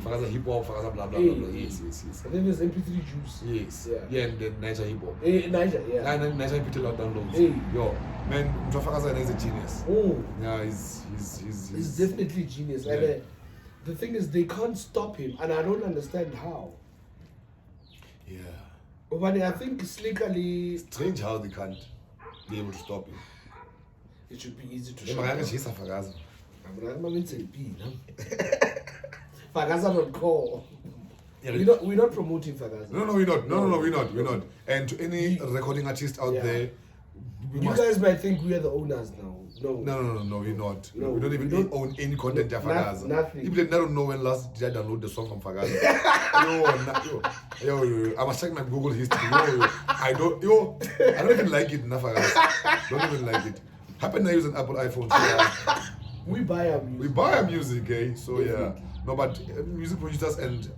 S3: Fagaza hip hop, Fagaza blah blah blah blah. Yes.
S4: And then there's MP3 Juice.
S3: Yes. Yeah, and then Niger hip hop.
S4: Niger, yeah.
S3: Niger put a lot of downloads. Yo, man, Fagaza is a genius. Yeah,
S4: He's definitely genius.
S3: Yeah.
S4: And the thing is, they can't stop him, and I don't understand how.
S3: Yeah.
S4: But I think slickly,
S3: Strange how they can't be able to stop him.
S4: it should be easy to
S3: Yeah,
S4: shut
S3: but
S4: down.
S3: she's a Fagaza.
S4: Fagaza.com.
S3: Yeah,
S4: We're not promoting Fagaza.
S3: No, we're not. No, we're not. And to any recording artist out there, we
S4: You
S3: must.
S4: guys might think we are the owners now. No.
S3: No, we're not.
S4: No,
S3: we don't even
S4: we don't-
S3: own any content of Fagaza.
S4: nothing.
S3: Even I don't know when last did I download the song from Fagaza. yo, I must check my Google history. I don't even like it enough, Fagaza. Don't even like it. Happen I use an Apple iPhone. So,
S4: We buy our
S3: we
S4: music.
S3: buy our music, eh? So yeah. No, but music producers and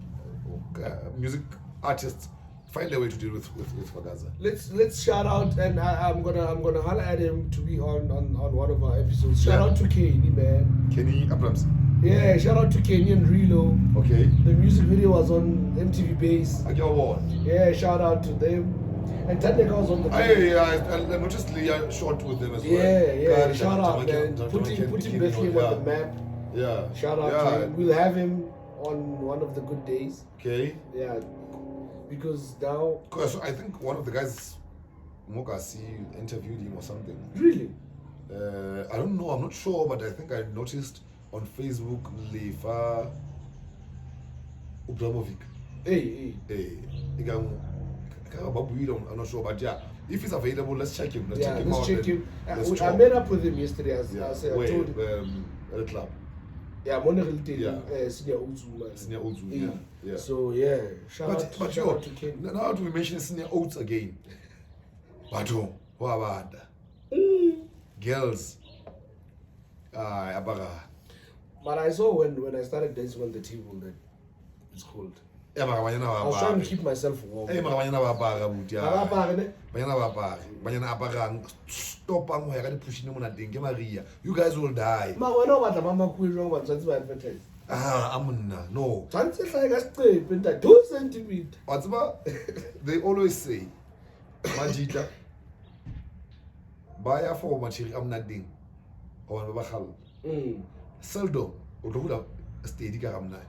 S3: music artists find a way to deal with Fagaza.
S4: Let's shout out, and I'm gonna holler at him to be on one of our episodes. Shout out to Kenny, man.
S3: Kenny Abrams.
S4: Yeah, shout out to Kenny and Relo.
S3: Okay.
S4: The music video was on MTV Base.
S3: I get award.
S4: Yeah, shout out to them. And Tandeka was on the
S3: I noticed Leah shot with them as well.
S4: Yeah, shout out, man. Putting Bethlehem on the map.
S3: Yeah.
S4: Shout out to him. We'll have him on one of the good days.
S3: Okay.
S4: Yeah, because now.
S3: Because I think one of the guys, Mokasi, interviewed him or something.
S4: Really?
S3: I don't know. I'm not sure, but I think I noticed on Facebook Lefa Ubramovic.
S4: Hey.
S3: I'm not sure, but yeah, if he's available, let's check him. Let's check him out.
S4: Check him.
S3: Let's
S4: I
S3: talk.
S4: met up with him yesterday. As I
S3: Wait,
S4: told him.
S3: at the club.
S4: Yeah, I'm on a little
S3: Yeah.
S4: Senior Ozu, man.
S3: Senior Ozu, yeah.
S4: So yeah, shout
S3: But
S4: out to Ken.
S3: now do we mention Senior Oats again? But what about girls? Abaga.
S4: But I saw when I started dancing on the table that it's cold.
S3: Yeah,
S4: I was trying to keep myself warm.
S3: Hey, banyana ba apara buti ya.
S4: Ba ne?
S3: Banyana ba apara. Banyana aparang stop ang ho ya ka di-pushing mo na teng ke Maria. You guys will die.
S4: Ma wena o batla mama ku jwang ba tsantsi ba advertise.
S3: Amonna. No.
S4: Tsantsi hlaya ka seqepe nta 2 cm.
S3: Wa tseba, they always say Majita baya for machiri amnading. Hobane ba kgalla. Seldom o tlo hula steady ka ramna.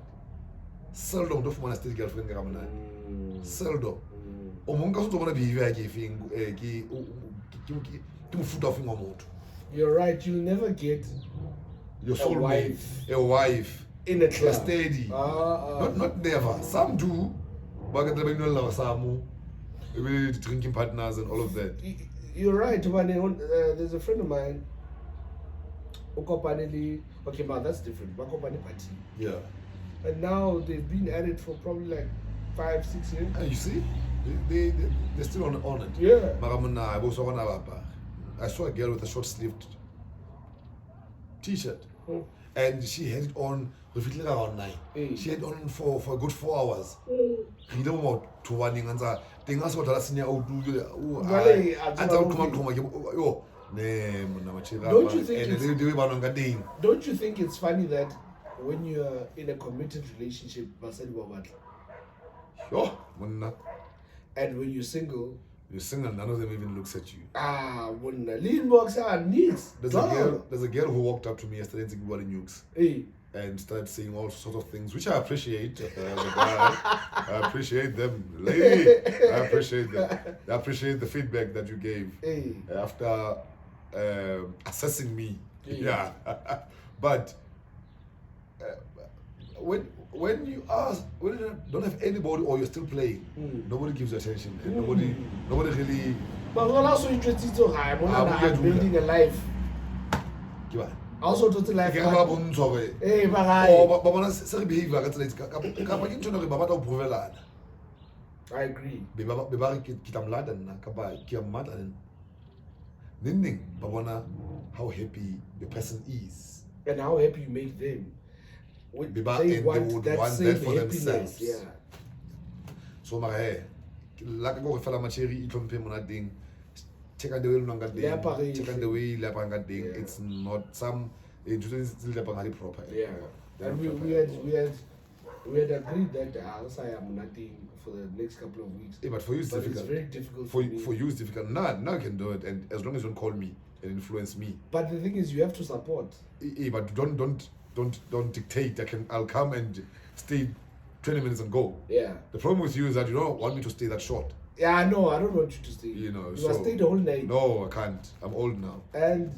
S3: Seldom do fumana steady girlfriend ka ramna. Seldom. O monka so bona behavior ke feng ke mofuta of ngwa motho.
S4: You're right, you'll never get
S3: Your
S4: a
S3: soulmate,
S4: wife
S3: a wife,
S4: in a club.
S3: steady. Not never. Some do. But at the beginning of some drinking partners and all of that.
S4: You're right, Tubani. There's a friend of mine. Okay, but that's different. Party.
S3: Yeah.
S4: And now they've been at it for probably like 5-6 years.
S3: And you see, they're still on it.
S4: Yeah.
S3: I saw a girl with a short sleeved t-shirt. And she had it on around 9. She had it on for a good 4 hours. You know what to one and say things what last year don't
S4: you think it's funny that when you're in a committed relationship, and when you're single,
S3: none of them even looks at you. There's a girl who walked up to me yesterday and said, "What nukes?" And started saying all sorts of things, which I appreciate. I appreciate them, lady. I appreciate them. I appreciate the feedback that you gave after assessing me. Yeah, but when you don't have anybody or you're still playing, nobody gives you attention. And nobody really.
S4: But we're also interested to building a life. Also to life. Hey, I agree.
S3: How happy the person is.
S4: And how happy you make them.
S3: They would want that for themselves.
S4: Yeah.
S3: So my hair. Like I go with Macheri, check out the way it's not some proper.
S4: Yeah. And we had agreed that I am nothing for the next couple of weeks.
S3: Yeah, but for you it's difficult.
S4: It's very difficult
S3: for you it's difficult. Now you can do it, and as long as you don't call me and influence me.
S4: But the thing is, you have to support.
S3: Yeah, but don't dictate. I'll come and stay 20 minutes and go.
S4: Yeah.
S3: The problem with you is that you don't want me to stay that short.
S4: Yeah, I know. I don't want you to stay.
S3: You know,
S4: you must stay the whole night.
S3: No, I can't. I'm old now.
S4: And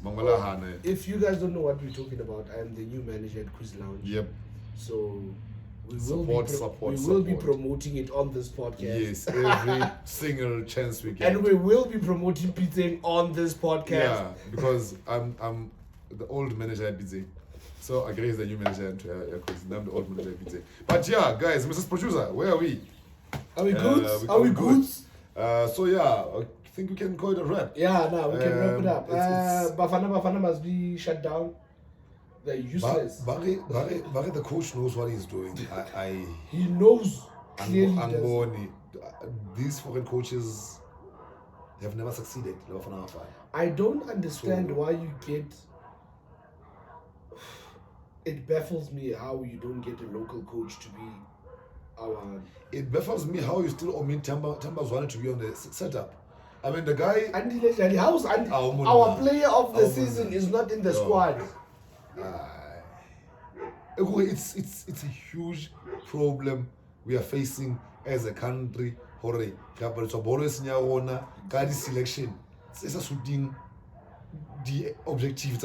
S4: if you guys don't know what we're talking about, I'm the new manager at Quiz Lounge.
S3: Yep.
S4: So we
S3: will
S4: be promoting it on this podcast.
S3: Yes, every single chance we get.
S4: And we will be promoting Pizza on this podcast.
S3: Yeah, because I'm the old manager at Pizza. So I guess the new manager at Quiz. I'm the old manager at Pizza. But yeah, guys, Mrs. Producer, where are we?
S4: Are we good? Are we good?
S3: So yeah, I think we can call it a wrap.
S4: Yeah, no, we can wrap it up. Bafana must be shut down. They're useless.
S3: Barry, the coach knows what he's doing.
S4: He knows clearly.
S3: These foreign coaches have never succeeded.
S4: I don't understand why you get. It baffles me how you don't get a local coach to be our.
S3: It baffles me how you still omit Tamba's wanted to be on the setup. I mean, the guy.
S4: Andy Legally, how's Andy? Our player of the season is not in the squad.
S3: It's a huge problem we are facing as a country. The selection. It's a shooting the objective.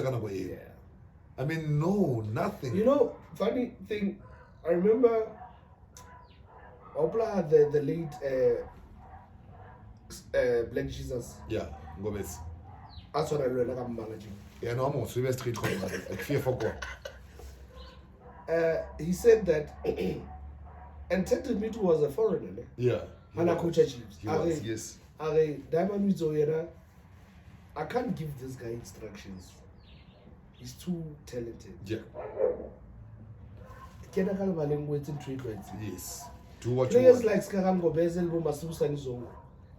S3: I mean, no, nothing.
S4: You know, funny thing, I remember Opla, the late Black Jesus.
S3: Yeah, Gomez.
S4: That's what I learned about managing.
S3: Yeah, no, I'm on Street
S4: he said that and Ted Mitu was a foreigner.
S3: Yeah.
S4: And a coach Chiefs.
S3: He was, yes.
S4: I can't give this guy instructions. He's too talented.
S3: Yeah. Yes. Do what
S4: players
S3: you want.
S4: like Skarango Bezel, Masusanizongo.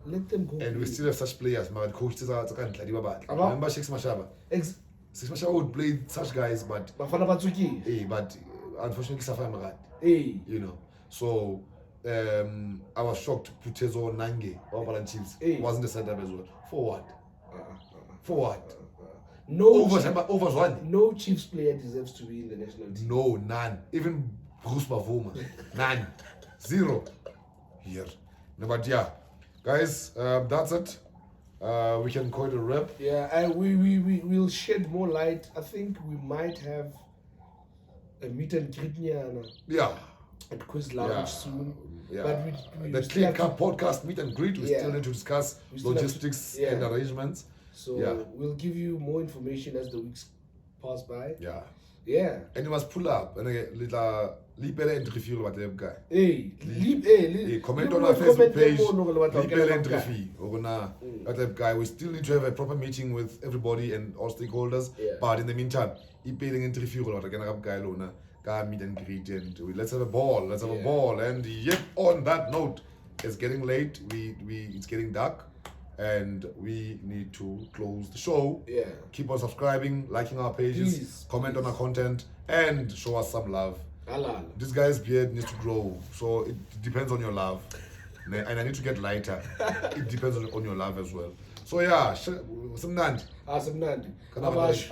S4: Let them go.
S3: And we still have such players. My coach is remember Sheikh Mashaba. Sheikh Mashaba would play such guys, but unfortunately Safai Marat. You know. So I was shocked Putezo Nange, Wapalan Chiefs, wasn't the setup as well. For what? For what?
S4: No Chiefs player deserves to be in the national team.
S3: No, none. Even Bruce Bavuma. None. Zero. Here. No, but yeah. Guys, that's it. We can call it a wrap.
S4: Yeah, and we'll shed more light. I think we might have a meet and greet at Quiz Lounge soon.
S3: Yeah.
S4: But we
S3: the Clear Cup podcast meet and greet. We still need to discuss logistics and arrangements.
S4: So we'll give you more information as the weeks pass by.
S3: Yeah.
S4: Yeah.
S3: And you must pull up and Lipele interview about that guy. Comment on our Facebook page. Lipele interview. That guy. We still need to have a proper meeting with everybody and all stakeholders. But in the meantime, Lipele interview about that guy lona. Meet and greet and let's have a ball. Let's have a ball. And yet on that note, it's getting late. It's getting dark. And we need to close the show. Keep on subscribing, liking our pages, comment on our content, and show us some love. This guy's beard needs to grow, so it depends on your love. And I need to get lighter. It depends on your love as well. So yeah, Simnandi.
S4: Abash.